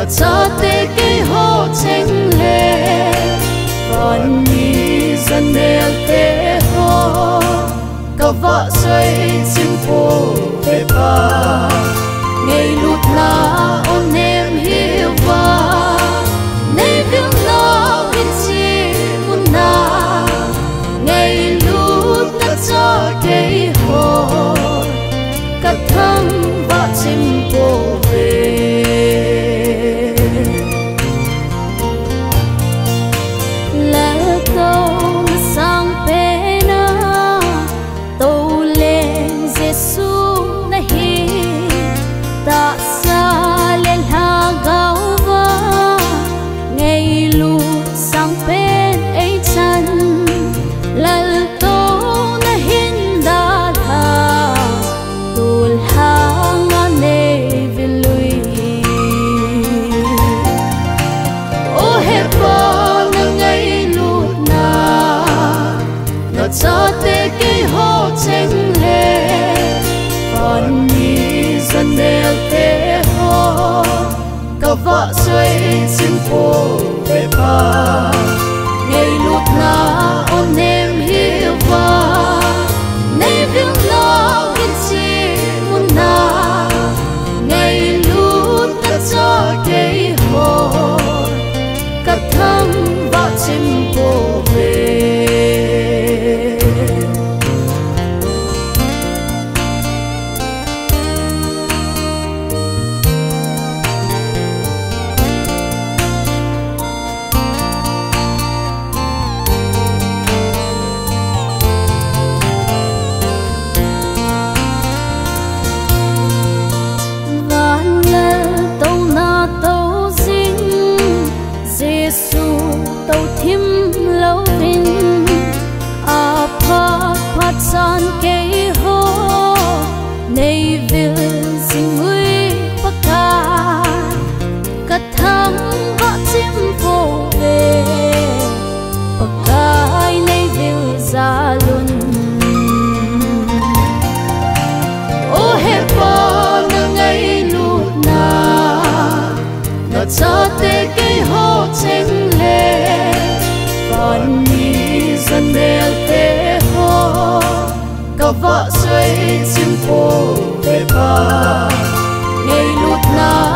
cho tê cái hồ tranh lệ còn đi dân nèo tê hồ có vợ xoay chim phố về bà ngày lụt là ôn em hiểu và nay việc lo biết chi muốn na ngày lụt ta cho cái hồ cắt thăng vợ chim phố về cho tê cái hồ tranh lệ còn đi dân nèo tê hồ có vợ xoay chim phố về bà ngày lụt là ôn em hiểu và nay việc lo biết chi muốn na ngày lụt ta cho cái hồ cắt thăng vợ chim phố về san cây hồ nay về xin nguy bắc ca cắt thắm vợ chim phố về bắc ca nay về ra luôn ô hết bao nương ngày lụt na nó cho tê cây hồ tranh lệ còn đi dân nèo tê hồ có vợ xoay chim phố về bà ngày lụt na